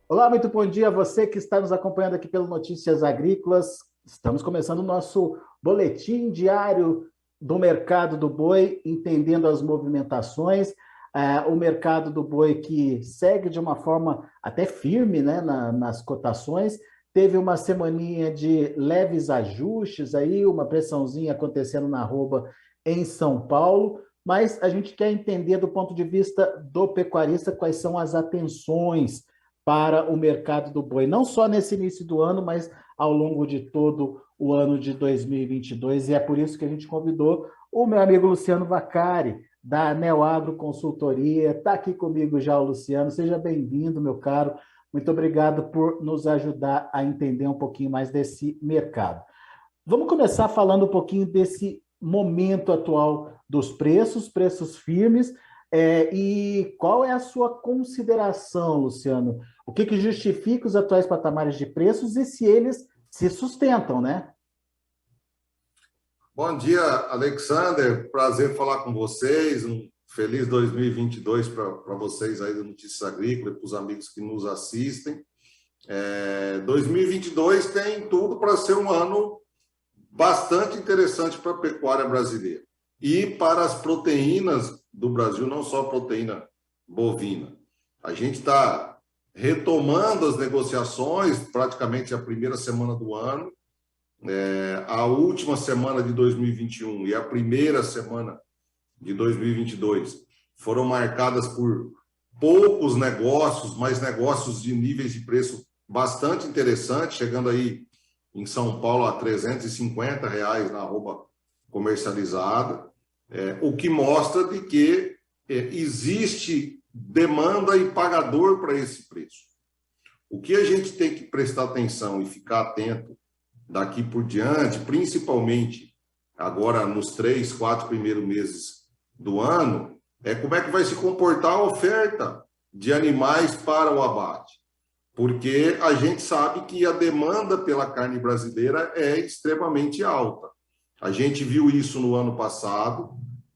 Olá, muito bom dia a você que está nos acompanhando aqui pelo Notícias Agrícolas. Estamos começando o nosso boletim diário do mercado do boi, entendendo as movimentações. O mercado do boi que segue de uma forma até firme, né, nas cotações. Teve uma semaninha de leves ajustes aí, uma pressãozinha acontecendo na arroba em São Paulo, mas a gente quer entender do ponto de vista do pecuarista quais são as atenções para o mercado do boi, não só nesse início do ano, mas ao longo de todo o ano de 2022. E é por isso que a gente convidou o meu amigo Luciano Vacari, da Neoagro Consultoria. Está aqui comigo já o Luciano. Seja bem-vindo, meu caro. Muito obrigado por nos ajudar a entender um pouquinho mais desse mercado. Vamos começar falando um pouquinho desse momento atual dos preços firmes, e qual é a sua consideração, Luciano? O que justifica os atuais patamares de preços e se eles se sustentam, né? Bom dia, Alexander. Prazer falar com vocês. Um feliz 2022 para vocês aí do Notícias Agrícolas e para os amigos que nos assistem. 2022 tem tudo para ser um ano bastante interessante para a pecuária brasileira e para as proteínas do Brasil, não só a proteína bovina. A gente está retomando as negociações, praticamente a primeira semana do ano. A última semana de 2021 e a primeira semana de 2022 foram marcadas por poucos negócios, mas negócios de níveis de preço bastante interessantes, chegando aí em São Paulo a R$ 350 na arroba comercializada, o que mostra de que existe demanda e pagador para esse preço. O que a gente tem que prestar atenção e ficar atento daqui por diante, principalmente agora nos 3, 4 primeiros meses do ano, é como é que vai se comportar a oferta de animais para o abate. Porque a gente sabe que a demanda pela carne brasileira é extremamente alta. A gente viu isso no ano passado,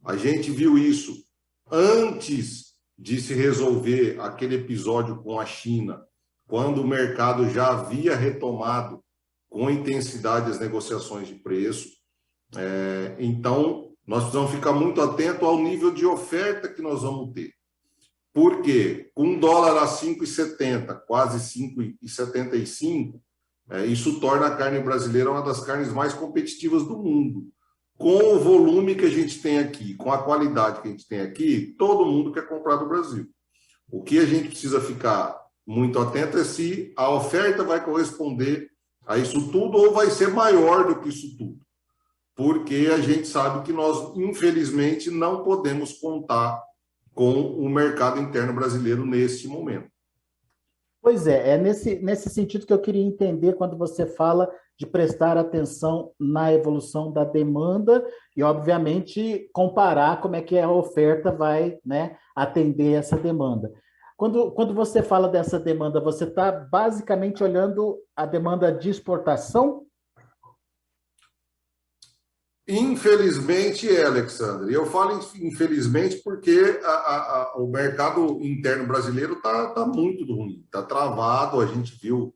a gente viu isso antes de se resolver aquele episódio com a China, quando o mercado já havia retomado com intensidade as negociações de preço. Então, nós precisamos ficar muito atento ao nível de oferta que nós vamos ter. Porque com $1 a 5,70, quase 5,75, isso torna a carne brasileira uma das carnes mais competitivas do mundo. Com o volume que a gente tem aqui, com a qualidade que a gente tem aqui, todo mundo quer comprar do Brasil. O que a gente precisa ficar muito atento é se a oferta vai corresponder a isso tudo ou vai ser maior do que isso tudo. Porque a gente sabe que nós, infelizmente, não podemos contar com o mercado interno brasileiro neste momento. Pois é nesse sentido que eu queria entender quando você fala de prestar atenção na evolução da demanda e, obviamente, comparar como é que a oferta vai, né, atender essa demanda. Quando você fala dessa demanda, você está basicamente olhando a demanda de exportação? Infelizmente Alexandre. Eu falo infelizmente porque o mercado interno brasileiro está muito ruim, está travado. A gente viu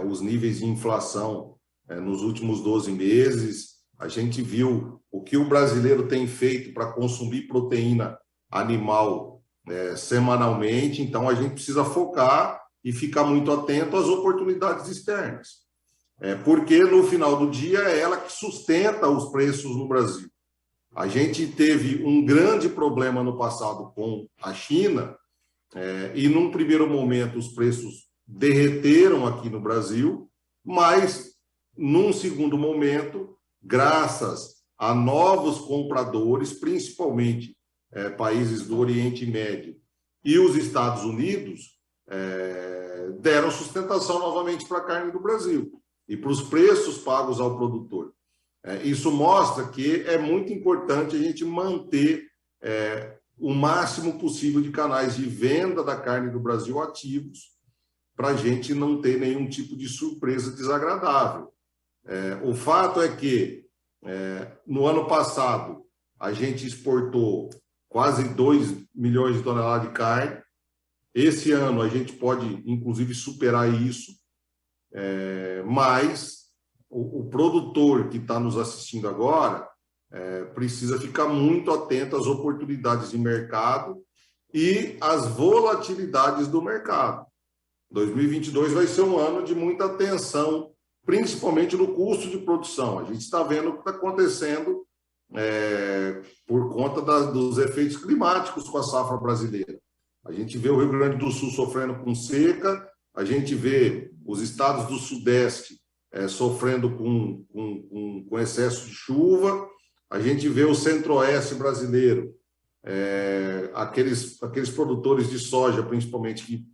os níveis de inflação nos últimos 12 meses. A gente viu o que o brasileiro tem feito para consumir proteína animal semanalmente. Então, a gente precisa focar e ficar muito atento às oportunidades externas. Porque, no final do dia, é ela que sustenta os preços no Brasil. A gente teve um grande problema no passado com a China, e, num primeiro momento, os preços derreteram aqui no Brasil, mas, num segundo momento, graças a novos compradores, principalmente países do Oriente Médio e os Estados Unidos, deram sustentação novamente para a carne do Brasil e para os preços pagos ao produtor. Isso mostra que é muito importante a gente manter o máximo possível de canais de venda da carne do Brasil ativos para a gente não ter nenhum tipo de surpresa desagradável. O fato é que, no ano passado, a gente exportou quase 2 milhões de toneladas de carne, Esse ano a gente pode, inclusive, superar isso, mas o produtor que está nos assistindo agora precisa ficar muito atento às oportunidades de mercado e às volatilidades do mercado. 2022 vai ser um ano de muita atenção, principalmente no custo de produção. A gente está vendo o que está acontecendo por conta dos efeitos climáticos com a safra brasileira. A gente vê o Rio Grande do Sul sofrendo com seca, a gente vê os estados do Sudeste sofrendo com excesso de chuva, a gente vê o Centro-Oeste brasileiro, aqueles produtores de soja, principalmente, que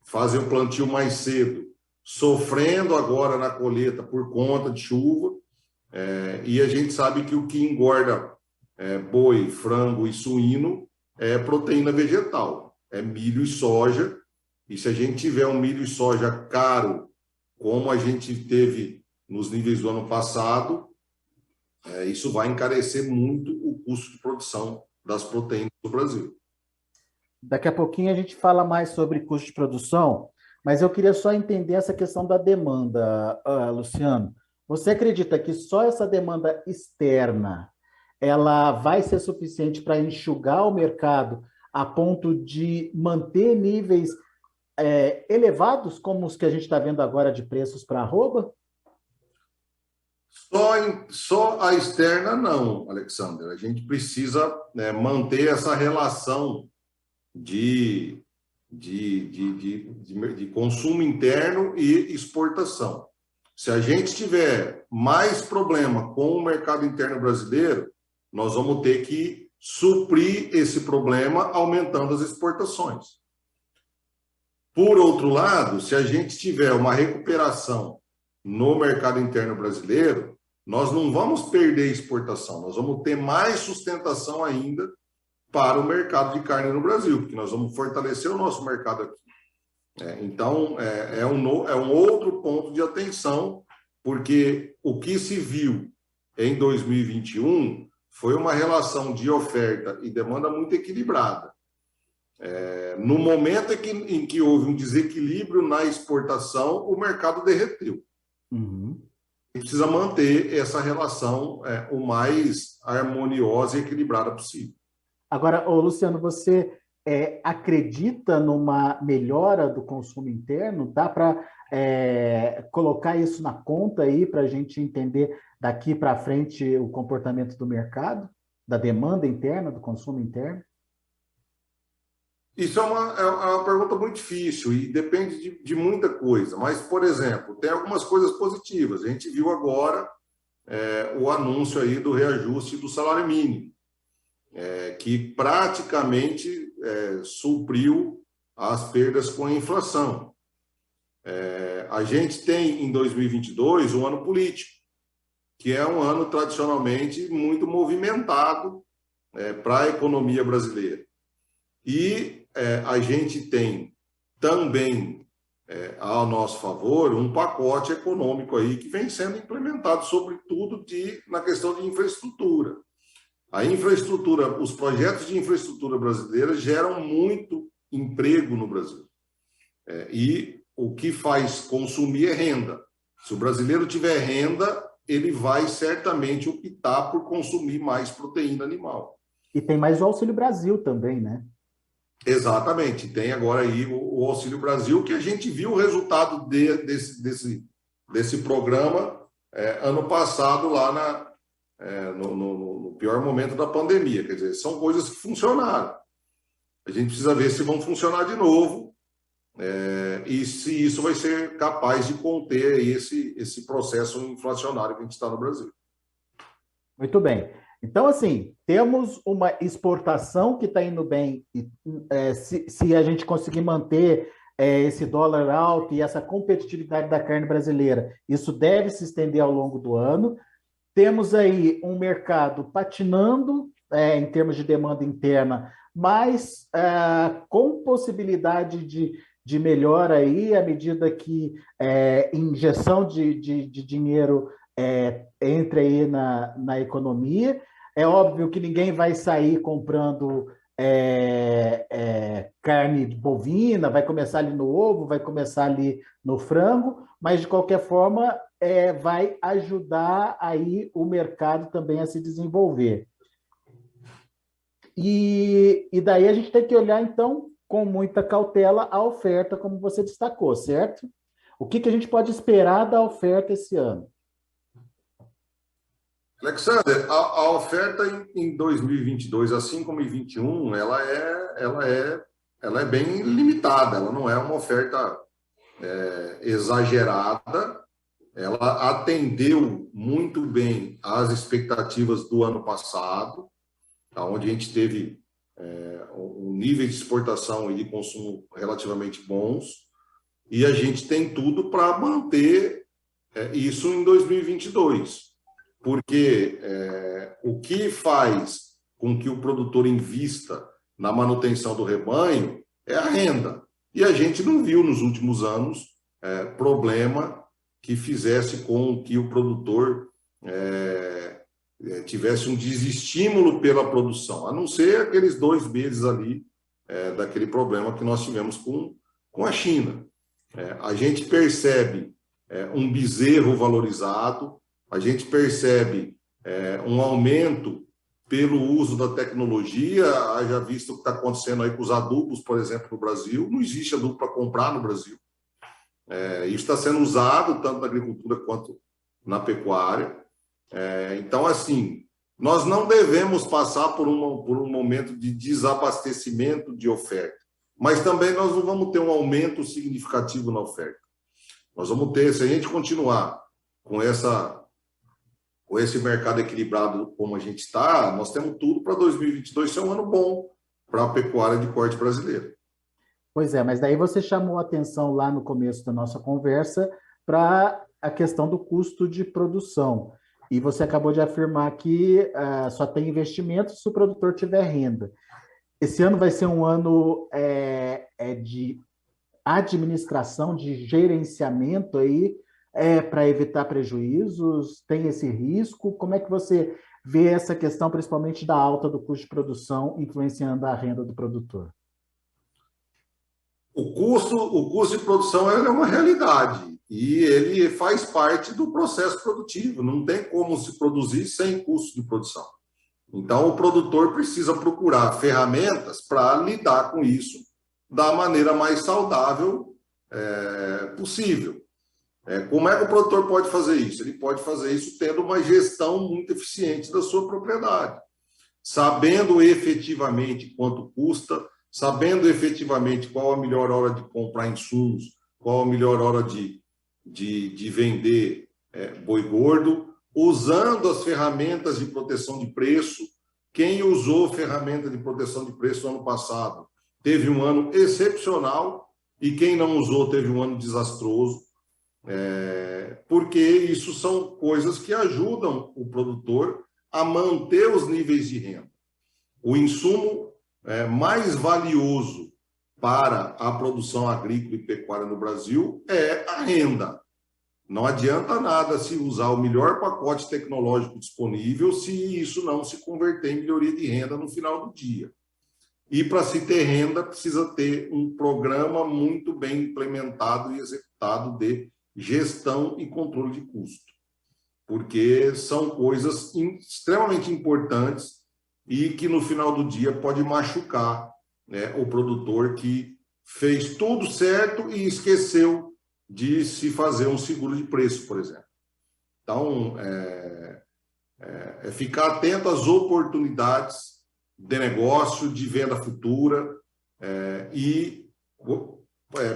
fazem o plantio mais cedo, sofrendo agora na colheita por conta de chuva, e a gente sabe que o que engorda boi, frango e suíno é proteína vegetal, é milho e soja, e se a gente tiver um milho e soja caro, como a gente teve nos níveis do ano passado, isso vai encarecer muito o custo de produção das proteínas do Brasil. Daqui a pouquinho a gente fala mais sobre custo de produção, mas eu queria só entender essa questão da demanda, Luciano. Você acredita que só essa demanda externa ela vai ser suficiente para enxugar o mercado a ponto de manter níveis elevados, como os que a gente está vendo agora de preços para arroba? Só a externa não, Alexander. A gente precisa manter essa relação de consumo interno e exportação. Se a gente tiver mais problema com o mercado interno brasileiro, nós vamos ter que suprir esse problema aumentando as exportações. Por outro lado, se a gente tiver uma recuperação no mercado interno brasileiro, nós não vamos perder exportação, nós vamos ter mais sustentação ainda para o mercado de carne no Brasil, porque nós vamos fortalecer o nosso mercado aqui. Então, é um outro ponto de atenção, porque o que se viu em 2021 foi uma relação de oferta e demanda muito equilibrada. No momento em que houve um desequilíbrio na exportação, o mercado derreteu. Uhum. A gente precisa manter essa relação o mais harmoniosa e equilibrada possível. Agora, Luciano, você acredita numa melhora do consumo interno? Dá para colocar isso na conta aí para a gente entender daqui para frente o comportamento do mercado, da demanda interna, do consumo interno? Isso é uma pergunta muito difícil e depende de muita coisa. Mas, por exemplo, tem algumas coisas positivas. A gente viu agora o anúncio aí do reajuste do salário mínimo, que praticamente supriu as perdas com a inflação. A gente tem, em 2022, um ano político, que é um ano tradicionalmente muito movimentado para a economia brasileira. E a gente tem também ao nosso favor um pacote econômico aí que vem sendo implementado, sobretudo na questão de infraestrutura. A infraestrutura, os projetos de infraestrutura brasileira geram muito emprego no Brasil. E o que faz consumir é renda. Se o brasileiro tiver renda, ele vai certamente optar por consumir mais proteína animal. E tem mais o Auxílio Brasil também, né? Exatamente. Tem agora aí o Auxílio Brasil, que a gente viu o resultado desse programa ano passado lá no pior momento da pandemia. Quer dizer, são coisas que funcionaram. A gente precisa ver se vão funcionar de novo e se isso vai ser capaz de conter esse processo inflacionário que a gente está no Brasil. Muito bem. Então, assim, temos uma exportação que está indo bem. Se a gente conseguir manter esse dólar alto e essa competitividade da carne brasileira, isso deve se estender ao longo do ano. Temos aí um mercado patinando em termos de demanda interna, mas com possibilidade de melhora aí à medida que injeção de dinheiro entre aí na economia. É óbvio que ninguém vai sair comprando carne bovina, vai começar ali no ovo, vai começar ali no frango, mas de qualquer forma vai ajudar aí o mercado também a se desenvolver. E daí a gente tem que olhar, então, com muita cautela a oferta, como você destacou, certo? O que a gente pode esperar da oferta esse ano? Alexander, a oferta em 2022, assim como em 2021, ela é bem limitada, ela não é uma oferta exagerada, ela atendeu muito bem às expectativas do ano passado, onde a gente teve um nível de exportação e de consumo relativamente bons, e a gente tem tudo para manter isso em 2022. Porque o que faz com que o produtor invista na manutenção do rebanho é a renda. E a gente não viu nos últimos anos problema que fizesse com que o produtor tivesse um desestímulo pela produção, a não ser aqueles 2 meses ali daquele problema que nós tivemos com a China. A gente percebe um bezerro valorizado, a gente percebe um aumento pelo uso da tecnologia, já visto o que está acontecendo aí com os adubos, por exemplo, no Brasil. Não existe adubo para comprar no Brasil. Isso está sendo usado tanto na agricultura quanto na pecuária. Então, assim, nós não devemos passar por um momento de desabastecimento de oferta, mas também nós não vamos ter um aumento significativo na oferta. Nós vamos ter, se a gente continuar com esse mercado equilibrado como a gente está, nós temos tudo para 2022 ser um ano bom para a pecuária de corte brasileira. Pois é, mas daí você chamou a atenção lá no começo da nossa conversa para a questão do custo de produção. E você acabou de afirmar que só tem investimento se o produtor tiver renda. Esse ano vai ser um ano de administração, de gerenciamento aí, para evitar prejuízos? Tem esse risco? Como é que você vê essa questão, principalmente da alta do custo de produção, influenciando a renda do produtor? O custo de produção é uma realidade e ele faz parte do processo produtivo. Não tem como se produzir sem custo de produção. Então, o produtor precisa procurar ferramentas para lidar com isso da maneira mais saudável possível. Como é que o produtor pode fazer isso? Ele pode fazer isso tendo uma gestão muito eficiente da sua propriedade, sabendo efetivamente quanto custa, sabendo efetivamente qual a melhor hora de comprar insumos, qual a melhor hora de vender boi gordo, usando as ferramentas de proteção de preço. Quem usou ferramenta de proteção de preço no ano passado teve um ano excepcional e quem não usou teve um ano desastroso, porque isso são coisas que ajudam o produtor a manter os níveis de renda. O insumo mais valioso para a produção agrícola e pecuária no Brasil é a renda. Não adianta nada se usar o melhor pacote tecnológico disponível se isso não se converter em melhoria de renda no final do dia. E para se ter renda, precisa ter um programa muito bem implementado e executado de gestão e controle de custo, porque são coisas extremamente importantes e que no final do dia pode machucar o produtor que fez tudo certo e esqueceu de se fazer um seguro de preço, por exemplo. Então, ficar atento às oportunidades de negócio, de venda futura e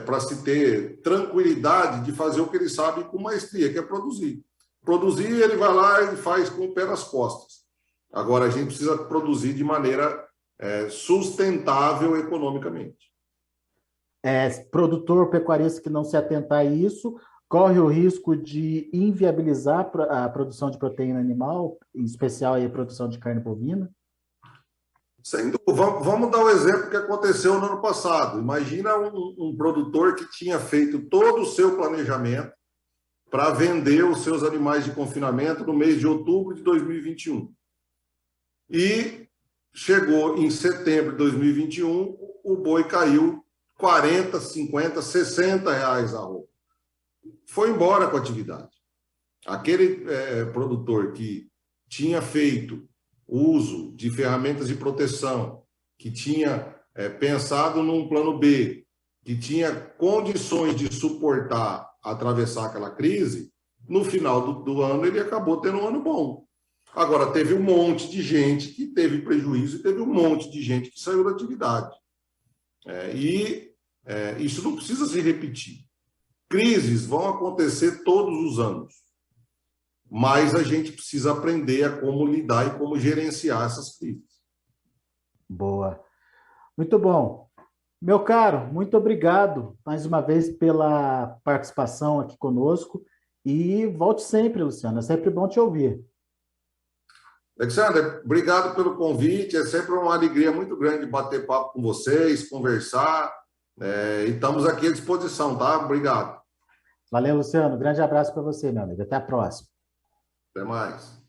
para se ter tranquilidade de fazer o que ele sabe com maestria, que é produzir. Produzir, ele vai lá e faz com o pé nas costas. Agora, a gente precisa produzir de maneira sustentável economicamente. Produtor pecuarista que não se atentar a isso corre o risco de inviabilizar a produção de proteína animal, em especial a produção de carne bovina? Sem dúvida. Vamos dar um exemplo que aconteceu no ano passado. Imagina um produtor que tinha feito todo o seu planejamento para vender os seus animais de confinamento no mês de outubro de 2021. E chegou em setembro de 2021, o boi caiu 40, 50, 60 reais a roupa. Foi embora com a atividade. Aquele produtor que tinha feito uso de ferramentas de proteção, que tinha pensado num plano B, que tinha condições de suportar, atravessar aquela crise, no final do ano ele acabou tendo um ano bom. Agora, teve um monte de gente que teve prejuízo e teve um monte de gente que saiu da atividade. Isso não precisa se repetir. Crises vão acontecer todos os anos, mas a gente precisa aprender a como lidar e como gerenciar essas crises. Boa. Muito bom. Meu caro, muito obrigado mais uma vez pela participação aqui conosco e volte sempre, Luciano. É sempre bom te ouvir. Alexandre, obrigado pelo convite. É sempre uma alegria muito grande bater papo com vocês, conversar. E estamos aqui à disposição, tá? Obrigado. Valeu, Luciano. Grande abraço para você, meu amigo. Até a próxima. Até mais.